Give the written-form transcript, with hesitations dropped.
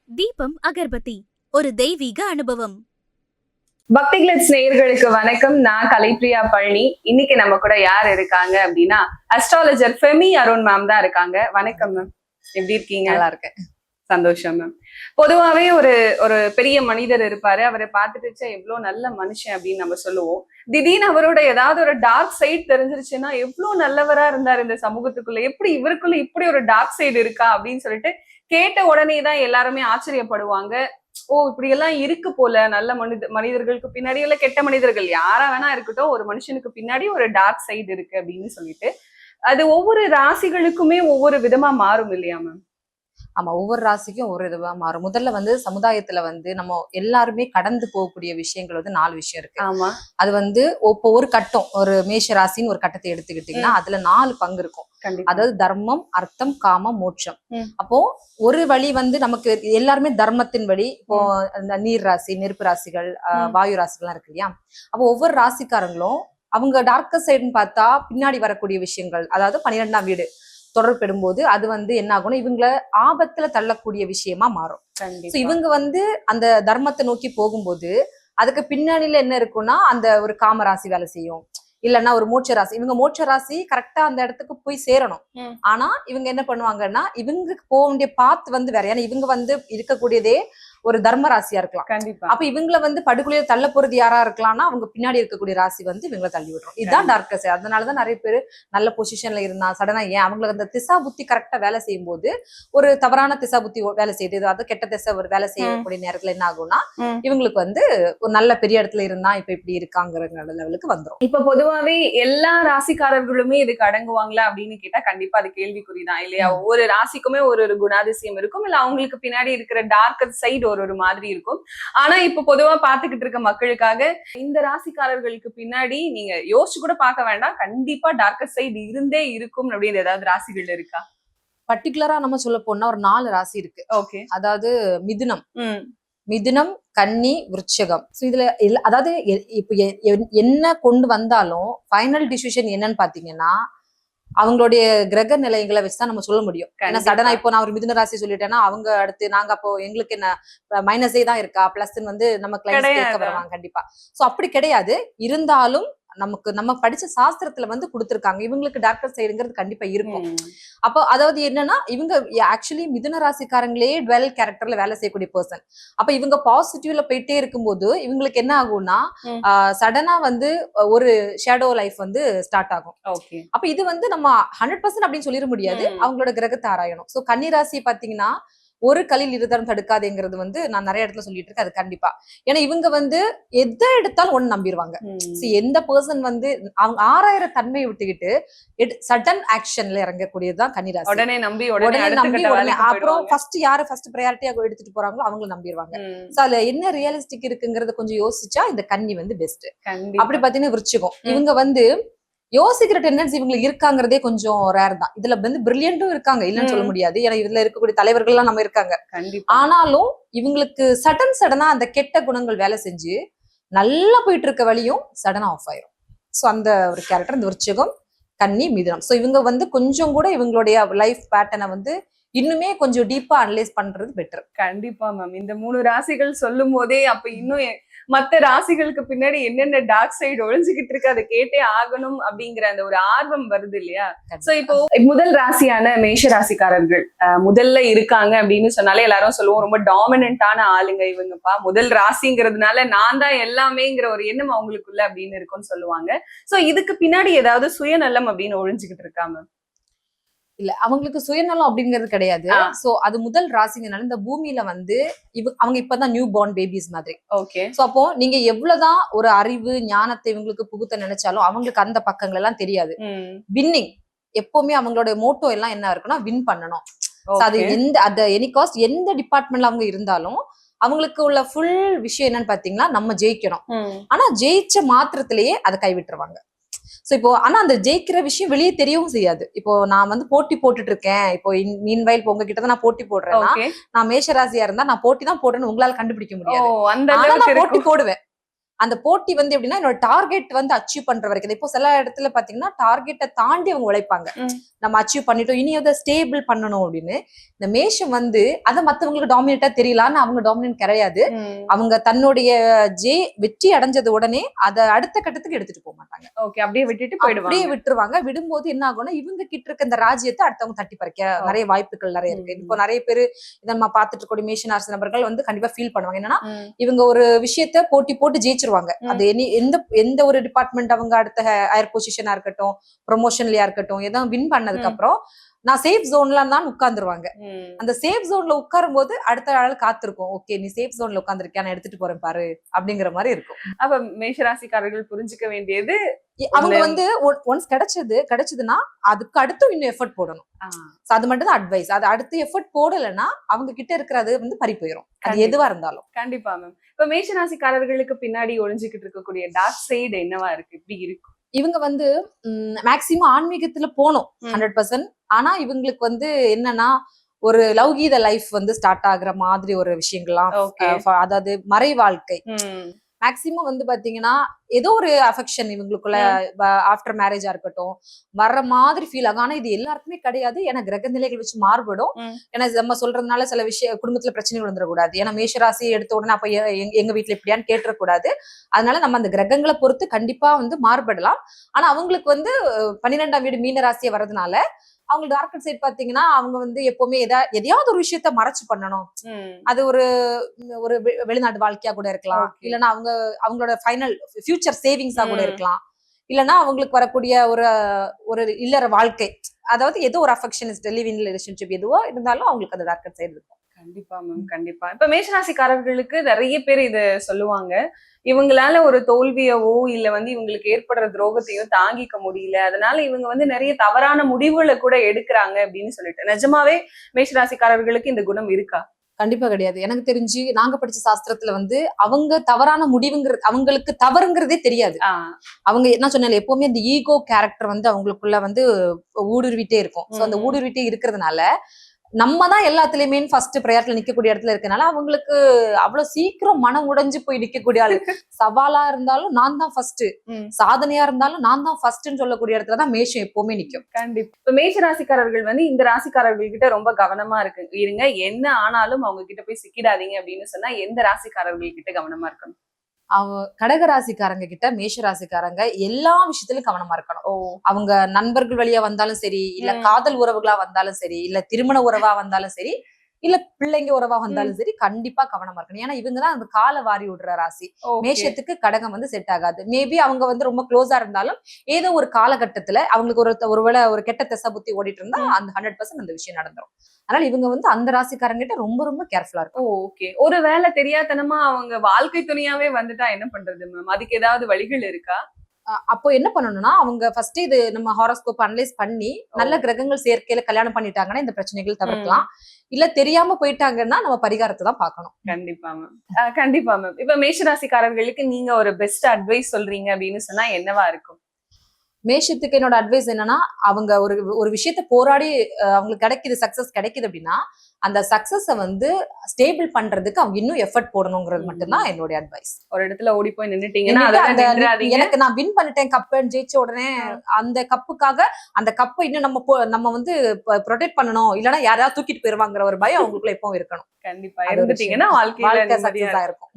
தீபம் அகர்பத்தி ஒரு தெய்வீக அனுபவம். பக்தி கிளிட்ஸ் நேயர்களுக்கு வணக்கம். நான் கலைப்பிரியா பழனி. இன்னைக்கு நம்ம கூட யார் இருக்காங்க அப்படின்னா அஸ்ட்ராலஜர் ஃபெமி அருண் மேம் தான் இருக்காங்க. வணக்கம் மேம், எப்படி இருக்கீங்க? நல்லா இருக்கேன், சந்தோஷம் மேம். பொதுவாவே ஒரு ஒரு பெரிய மனிதர் இருப்பாரு, அவரை பார்த்துட்டு எவ்வளவு நல்ல மனுஷன் அப்படின்னு நம்ம சொல்லுவோம். திடீர்னு அவரோட ஏதாவது ஒரு டார்க் சைடு தெரிஞ்சிருச்சுன்னா எவ்வளவு நல்லவரா இருந்தார் இந்த சமூகத்துக்குள்ள, எப்படி இவருக்குள்ள இப்படி ஒரு டார்க் சைடு இருக்கா அப்படின்னு சொல்லிட்டு கேட்ட உடனே தான் எல்லாருமே ஆச்சரியப்படுவாங்க. ஓ, இப்படி எல்லாம் இருக்கு போல. நல்ல மனிதர்களுக்கு பின்னாடி இல்ல கெட்ட மனிதர்கள் யாரா வேணா இருக்கட்டும், ஒரு மனுஷனுக்கு பின்னாடி ஒரு டார்க் சைடு இருக்கு அப்படின்னு சொல்லிட்டு அது ஒவ்வொரு ராசிகளுக்குமே ஒவ்வொரு விதமா மாறும் இல்லையா மேம்? ஆமா, ஒவ்வொரு ராசிக்கும் ஒவ்வொரு இதுவா மாறும். முதல்ல சமுதாயத்துல நம்ம எல்லாருமே கடந்து போகக்கூடிய விஷயங்கள் 4 விஷயம் இருக்கு. ஆமா, அது இப்போ ஒரு கட்டம், ஒரு மேஷ ராசின்னு ஒரு கட்டத்தை எடுத்துக்கிட்டீங்கன்னா அதுல 4 பங்கு இருக்கும். அதாவது தர்மம், அர்த்தம், காமம், மோட்சம். அப்போ ஒரு வழி நமக்கு எல்லாருமே தர்மத்தின் வழி. இப்போ இந்த நீர் ராசி, நெருப்பு ராசிகள், வாயு ராசிகள்லாம் இருக்கு இல்லையா? அப்போ ஒவ்வொரு ராசிக்காரங்களும் அவங்க டார்க்கர் சைடுன்னு பார்த்தா பின்னாடி வரக்கூடிய விஷயங்கள், அதாவது 12ஆம் வீடு தொடர்பெடும்போது அது என்ன ஆகும்னா இவங்களை ஆபத்துல தள்ளக்கூடிய விஷயமா மாறும். இவங்க அந்த தர்மத்தை நோக்கி போகும்போது அதுக்கு பின்னாடியில என்ன இருக்கும்னா அந்த ஒரு காமராசி வேலை செய்யும், இல்லைன்னா ஒரு மோட்ச ராசி. இவங்க மோட்ச ராசி கரெக்டா அந்த இடத்துக்கு போய் சேரணும். ஆனா இவங்க என்ன பண்ணுவாங்கன்னா இவங்க போக வேண்டிய பாத் வேற. ஏன்னா இவங்க இருக்கக்கூடியதே ஒரு தர்ம ராசியா இருக்கலாம். கண்டிப்பா. அப்ப இவங்களை படுகொலையில தள்ள போறது யாரா இருக்கலாம்னா அவங்க பின்னாடி இருக்கக்கூடிய ராசி இவங்களை தள்ளி விடுறோம். இதுதான் டார்க்கஸ். அதனாலதான் நிறைய பேர் நல்ல பொசிஷன்ல இருந்தா சடனா ஏன் அவங்களுக்கு அந்த திசா புத்தி கரெக்டா வேலை செய்யும் போது ஒரு தவறான திசா புத்தி வேலை செய்யுது, அதாவது கெட்ட திசை ஒரு வேலை செய்யக்கூடிய நேரத்துல என்ன ஆகும்னா இவங்களுக்கு ஒரு நல்ல பெரிய இடத்துல இருந்தா இப்ப இப்படி இருக்காங்கிற லெவலுக்கு வந்துடும். இப்ப பொதுவாவே எல்லா ராசிக்காரர்களுமே இதுக்கு அடங்குவாங்களா அப்படின்னு கேட்டா கண்டிப்பா அது கேள்விக்குறிதான் இல்லையா? ஒவ்வொரு ராசிக்குமே ஒரு ஒரு குணாதிசயம் இருக்கும், இல்ல அவங்களுக்கு பின்னாடி இருக்கிற டார்க்கர் சைடு ஒரு மாதிரி இருக்கும். ஆனா இப்ப பொதுவா பாத்துக்கிட்டு இருக்க மக்களுக்காக இந்த ராசிக்காரர்களுக்கு பின்னாடி நீங்க யோசிச்சு கூட பார்க்க வேண்டாம், கண்டிப்பா டார்க்கர் சைடு இருந்தே இருக்கும் அப்படின்னு ஏதாவது ராசிகள் இருக்கா? பர்டிகுலரா நம்ம சொல்ல போனா ஒரு 4 ராசி இருக்கு. ஓகே. அதாவது மிதுனம், கன்னி, விருச்சிகம். இதுல அதாவது இப்ப என்ன கொண்டு வந்தாலும் ஃபைனல் டிசிஷன் என்னன்னு பாத்தீங்கன்னா அவங்களுடைய கிரக நிலையங்களை வச்சுதான் நம்ம சொல்ல முடியும். ஏன்னா சடனா இப்போ நான் ஒரு மிதுன ராசி சொல்லிட்டேன்னா அவங்க அடுத்து நாங்க அப்போ எங்களுக்கு என்ன மைனஸே தான் இருக்கா பிளஸ் நம்ம கிளைண்ட்ஸ் கேட்க வருவாங்க. கண்டிப்பா. சோ அப்படி கிடையாது. இருந்தாலும் நம்ம படிச்ச சாஸ்திரத்துல கொடுத்திருக்காங்க இவங்களுக்கு டாக்டர் சைடுங்கிறது கண்டிப்பா இருக்கும். அப்போ அதாவது என்னன்னா இவங்க ஆக்சுவலி மிதுன ராசிக்காரங்களே டுவெல் கேரக்டர்ல வேலை செய்யக்கூடிய பர்சன். அப்ப இவங்க பாசிட்டிவ்ல போயிட்டே இருக்கும்போது இவங்களுக்கு என்ன ஆகும்னா சடனா ஒரு ஷேடோ லைஃப் ஸ்டார்ட் ஆகும். அப்ப இது நம்ம 100% அப்படின்னு சொல்லிட முடியாது, அவங்களோட கிரகத்தை ஆராயணும். சோ கன்னி ராசி பாத்தீங்கன்னா ஒரு கலில் இருதரம் தடுக்காதுங்கிறது நான் நிறைய இடத்துல சொல்லிட்டு இருக்கேன். அது கண்டிப்பா. ஏன்னா இவங்க எதை எடுத்தாலும் ஒண்ணு நம்பிடுவாங்க. எந்த பர்சன் அவங்க 6000 தன்மையை விட்டுக்கிட்டு சடன் ஆக்ஷன்ல இறங்கக்கூடியதுதான் கன்னிராசி. உடனே நம்பி அப்புறம் யாரு ஃபர்ஸ்ட் ப்ரையாரிட்டியா எடுத்துட்டு போறாங்களோ அவங்களும் நம்பிடுவாங்க. சோ அதுல என்ன ரியலிஸ்டிக் இருக்குங்கிறத கொஞ்சம் யோசிச்சா இந்த கன்னி பெஸ்ட். அப்படி பாத்தீங்கன்னா விருச்சிகம், இவங்க யோசிக்கிற டெண்டன்சி இவங்களுக்கு இருக்காங்கிறதே கொஞ்சம் ரேர் தான். இதுல பிரில்லியன்ட்டும் இருக்காங்க, இல்லன்னு சொல்ல முடியாது. ஏன்னா இதுல இருக்கக்கூடிய தலைவர்கள் எல்லாம் நம்ம இருக்காங்க. ஆனாலும் இவங்களுக்கு சடனா அந்த கெட்ட குணங்கள் வேலை செஞ்சு நல்லா போயிட்டு இருக்க வழியும் சடனா ஆஃப் ஆயிரும். சோ அந்த ஒரு கேரக்டர் இந்த விருச்சிகம், கன்னி, மிதுனம். சோ இவங்க கொஞ்சம் கூட இவங்களுடைய லைஃப் பேட்டர்னை இன்னுமே கொஞ்சம் டீப்பா அனலைஸ் பண்றது பெட்டர். கண்டிப்பா மேம். இந்த 3 ராசிகள் சொல்லும் போதே அப்ப இன்னும் மத்த ராசிகளுக்கு பின்னாடி என்னென்ன டார்க் சைடு ஒழிஞ்சுகிட்டு இருக்கு அதை கேட்டே ஆகணும் அப்படிங்கிற அந்த ஒரு ஆர்வம் வருது இல்லையா? சோ இப்போ முதல் ராசியான மேஷ ராசிக்காரர்கள் முதல்ல இருக்காங்க அப்படின்னு சொன்னாலே எல்லாரும் சொல்லுவோம் ரொம்ப டாமினன்டான ஆளுங்க இவங்கப்பா, முதல் ராசிங்கிறதுனால நான் தான் எல்லாமேங்கிற ஒரு எண்ணம் அவங்களுக்குள்ள அப்படின்னு இருக்கும்னு சொல்லுவாங்க. சோ இதுக்கு பின்னாடி ஏதாவது சுயநலம் அப்படின்னு ஒழிஞ்சுகிட்டு இருக்கா மேம்? இல்ல, அவங்களுக்கு சுயநலம் அப்படிங்கிறது கிடையாது. சோ அது முதல் ராசிங்கனால இந்த பூமியில அவங்க இப்பதான் நியூ பார்ன் பேபிஸ் மாதிரி. ஓகே. சோ அப்போ நீங்க எவ்வளவுதான் ஒரு அறிவு ஞானத்தை இவங்களுக்கு புகுத்த நினைச்சாலும் அவங்களுக்கு அந்த பக்கங்கள் எல்லாம் தெரியாது. வின்னிங் எப்பவுமே அவங்களோட மோட்டோ எல்லாம் என்ன இருக்குன்னா வின் பண்ணணும். அது எனி காஸ்ட் எந்த டிபார்ட்மெண்ட்ல அவங்க இருந்தாலும் அவங்களுக்கு உள்ள ஃபுல் விஷயம் என்னன்னு பாத்தீங்கன்னா நம்ம ஜெயிக்கணும். ஆனா ஜெயிச்ச மாத்திரத்திலேயே அதை கைவிட்டுருவாங்க. சோ இப்போ ஆனா அந்த ஜெயிக்கிற விஷயம் வெளியே தெரியவும் செய்யாது. இப்போ நான் போட்டி போட்டுட்டு இருக்கேன், இப்போ மீன்வயல் இப்போ உங்ககிட்ட நான் போட்டி போடுறேன்னா நான் மேஷராசியா இருந்தா நான் போட்டி தான் போடுறேன்னு உங்களால கண்டுபிடிக்க முடியாது. நான் போட்டி போடுவேன். அந்த போட்டி வந்து எப்படின்னா என்னோட டார்கெட் வந்து அச்சீவ் பண்ற வரைக்கும். இப்போ சில இடத்துல பாத்தீங்கன்னா டார்கெட்டை தாண்டி அவங்க உழைப்பாங்க. நம்ம அச்சீவ் பண்ணிட்டோம், இனி அதை ஸ்டேபிள் பண்ணணும் அப்படின்னு. இந்த மேஷம் வந்து அதை மத்தவங்களுக்கு டாமினேட்டா தெரியலான்னு அவங்க டாமினேட் கிடையாது. அவங்க தன்னுடைய வெற்றி அடைஞ்சது உடனே அதை அடுத்த கட்டத்துக்கு எடுத்துட்டு போக மாட்டாங்க. ஓகே, அப்படியே விட்டுட்டு போயிடுவாங்க. அப்படியே விட்டுருவாங்க. விடும்போது என்ன ஆகும்னா இவங்க கிட்ட இருக்க இந்த ராஜ்யத்தை அடுத்தவங்க தட்டி பறிக்க நிறைய வாய்ப்புகள் நிறைய இருக்கு. இப்போ நிறைய பேரு இதை நம்ம பார்த்துட்டு இருக்கக்கூடிய மேஷன் ராசி நபர்கள் வந்து கண்டிப்பா ஃபீல் பண்ணுவாங்க. என்னன்னா இவங்க ஒரு விஷயத்த போட்டி போட்டு ஜெயிச்சிருவாங்க. அது எந்த ஒரு டிபார்ட்மெண்ட் அவங்க அடுத்த ஹையர் பொசிஷனா இருக்கட்டும், ப்ரொமோஷன்லயா இருக்கட்டும், எதாவது வின் பண்ணதுக்கு அப்புறம் நான் சேஃப் ஜோன்ல தான் உட்கார்ந்துருவாங்க. அந்த சேஃப் ஜோன்ல உட்காரும் போது அடுத்த ஆள் காத்திருக்கும். ஓகே, நீ சேஃப் ஜோன்ல உட்கார்ந்துருக்கியா, நான் எடுத்துட்டு போறேன் பாரு அப்படிங்கிற மாதிரி இருக்கும். அப்ப மேஷராசிக்காரர்கள் புரிஞ்சுக்க வேண்டியது, அவங்க வந்து ஒன்ஸ் கிடைச்சதுன்னா அதுக்கு அடுத்து இன்னும் எஃபர்ட் போடணும். அது மட்டும் தான் அட்வைஸ். அது அடுத்து எஃபர்ட் போடலைன்னா அவங்க கிட்ட இருக்கிறது வந்து பறி போயிடும், அது எதுவா இருந்தாலும். கண்டிப்பா மேம். இப்ப மேஷராசிக்காரர்களுக்கு பின்னாடி ஒளிஞ்சுக்கிட்டு இருக்கக்கூடிய டார்க் சைடு என்னவா இருக்கு, இப்படி இருக்கும்? இவங்க வந்து மேக்சிமம் ஆன்மீகத்துல போனோம் 100%. ஆனா இவங்களுக்கு வந்து என்னன்னா ஒரு லௌகீத லைஃப் வந்து ஸ்டார்ட் ஆகுற மாதிரி ஒரு விஷயங்கள்லாம், அதாவது மறை வாழ்க்கை. மேக்சிமம் வந்து பாத்தீங்கன்னா ஏதோ ஒரு அஃபெக்ஷன் இவங்களுக்குள்ள ஆஃப்டர் மேரேஜா இருக்கட்டும் வர்ற மாதிரி ஃபீல் ஆகும். ஆனா இது எல்லாருக்குமே கிடையாது. ஏன்னா கிரக நிலைகள் வச்சு மாறுபடும். ஏன்னா நம்ம சொல்றதுனால சில விஷயம் குடும்பத்துல பிரச்சனைகள் வந்துடக்கூடாது. ஏன்னா மேஷராசி எடுத்த உடனே அப்ப எங்க வீட்டுல இப்படியான்னு கேட்டுறக்கூடாது. அதனால நம்ம அந்த கிரகங்களை பொறுத்து கண்டிப்பா வந்து மாறுபடலாம். ஆனா அவங்களுக்கு வந்து 12ஆம் வீடு மீன ராசியை வர்றதுனால அவங்க டார்க் சைட் பாத்தீங்கன்னா அவங்க வந்து எப்பவுமே எதையாவது ஒரு விஷயத்த மறைச்சு பண்ணணும். அது ஒரு வெளிநாட்டு வாழ்க்கையா கூட இருக்கலாம், இல்லைன்னா அவங்களோட ஃபைனல் ஃபியூச்சர் சேவிங்ஸா கூட இருக்கலாம், இல்லைன்னா அவங்களுக்கு வரக்கூடிய ஒரு இல்லற வாழ்க்கை, அதாவது ஏதோ ஒரு அஃபெக்ஷனிஸ்ட் லிவிங் ரிலேஷன்ஷிப் எதுவோ இருந்தாலும் அவங்களுக்கு அந்த டார்க் சைடு இருக்கும். கண்டிப்பா மேம், கண்டிப்பா. இப்ப மேஷராசிக்காரர்களுக்கு நிறைய பேர் இத சொல்லுவாங்க, இவங்களால ஒரு தோல்வியவோ இல்ல வந்து இவங்களுக்கு ஏற்படுற துரோகத்தையோ தாங்கிக்க முடியல, அதனால இவங்க வந்து நிறைய தவறான முடிவுகளை கூட எடுக்கிறாங்க அப்படின்னு சொல்லிட்டு. நிஜமாவே மேஷராசிக்காரர்களுக்கு இந்த குணம் இருக்கா? கண்டிப்பா கிடையாது. எனக்கு தெரிஞ்சு நாங்க படிச்ச சாஸ்திரத்துல வந்து அவங்க தவறான முடிவுங்கிறது, அவங்களுக்கு தவறுங்கிறதே தெரியாது. அவங்க என்ன சொன்னாலும் எப்பவுமே இந்த ஈகோ கேரக்டர் வந்து அவங்களுக்குள்ள வந்து ஊடுருவிட்டே இருக்கும். சோ அந்த ஊடுருவிட்டே இருக்கிறதுனால நம்ம தான் எல்லாத்துலயுமே ஃபர்ஸ்ட் ப்ரையாரிட்டில நிக்கக்கூடிய இடத்துல இருக்கனால அவங்களுக்கு அவ்வளவு சீக்கிரம் மனம் உடைஞ்சு போய் நிக்கக்கூடிய ஆளு. சவாலா இருந்தாலும் நான் தான் ஃபர்ஸ்ட், சாதனையா இருந்தாலும் நான் தான் ஃபர்ஸ்ட்னு சொல்லக்கூடிய இடத்துலதான் மேஷம் எப்பவுமே நிக்கும். கண்டிப்பா. இப்ப மேஷ ராசிக்காரர்கள் வந்து இந்த ராசிக்காரர்கள் கிட்ட ரொம்ப கவனமா இருங்க, என்ன ஆனாலும் அவங்க கிட்ட போய் சிக்கிடாதீங்க அப்படின்னு சொன்னா எந்த ராசிக்காரர்கள் கிட்ட கவனமா இருக்கணும்? கடக ராசிக்காரங்க கிட்ட மேஷ ராசிக்காரங்க எல்லா விஷயத்திலும் கவனமா இருக்கணும். அவங்க நண்பர்கள் வழியா வந்தாலும் சரி, இல்ல காதல் உறவுகளா வந்தாலும் சரி, இல்ல திருமண உறவா வந்தாலும் சரி, இல்ல பிள்ளைங்க உறவா வந்தாலும் சரி, கண்டிப்பா கவனமா இருக்கணும். ஏன்னா இவங்கதான் அந்த காலை வாரி விடுற ராசி. மேஷத்துக்கு கடகம் வந்து செட் ஆகாது. மேபி அவங்க வந்து ரொம்ப க்ளோஸா இருந்தாலும் ஏதோ ஒரு காலகட்டத்துல அவங்களுக்கு ஒருவேளை ஒரு கெட்ட திசை புத்தி ஓடிட்டு இருந்தா அந்த 100% அந்த விஷயம் நடந்துரும். அதனால இவங்க வந்து அந்த ராசிக்காரங்கிட்ட ரொம்ப ரொம்ப கேர்ஃபுல்லா இருக்கும். ஓகே. ஒரு வேலை தெரியாதனமா அவங்க வாழ்க்கை துணையாவே வந்துட்டா என்ன பண்றது மேம்? அதுக்கு ஏதாவது வழிகள் இருக்கா? அப்போ என்ன பண்ணணும்னா அவங்க ஃபர்ஸ்ட் இது நம்ம ஹாரோஸ்கோப் அனலைஸ் பண்ணி நல்ல கிரகங்கள் சேர்க்கையில கல்யாணம் பண்ணிட்டாங்கன்னா இந்த பிரச்சனைகள் தவிர்க்கலாம். இல்ல தெரியாம போயிட்டாங்கன்னா நம்ம பரிகாரத்தை தான் பார்க்கணும். கண்டிப்பா மேம், கண்டிப்பா மேம். இப்ப மேஷராசிக்காரர்களுக்கு நீங்க ஒரு பெஸ்ட் அட்வைஸ் சொல்றீங்க அப்படின்னு சொன்னா என்னவா இருக்கும்? மேஷத்துக்கு என்னோட அட்வைஸ் என்னன்னா அவங்க ஒரு விஷயத்த போராடி அவங்களுக்கு கிடைக்குது, சக்சஸ் கிடைக்குது அப்படின்னா அந்த சக்சஸ வந்து ஸ்டேபிள் பண்றதுக்கு அவங்க இன்னும் எஃபர்ட் போடணுங்கிறது மட்டும்தான் என்னுடைய அட்வைஸ். ஒரு இடத்துல ஓடி போய் நின்னுட்டீங்கன்னா எனக்கு நான் வின் பண்ணிட்டேன் கப்பு ஜெயிச்ச உடனே அந்த கப்புக்காக அந்த கப்பை இன்னும் நம்ம வந்து ப்ரொடெக்ட் பண்ணணும், இல்லைன்னா யாராவது தூக்கிட்டு போயிருவாங்கிற ஒரு பயம் அவங்களுக்குள்ள எப்பவும் இருக்கணும். கண்டிப்பா இருந்துட்டீங்கன்னா வாழ்க்கை சக்சஸா இருக்கும்.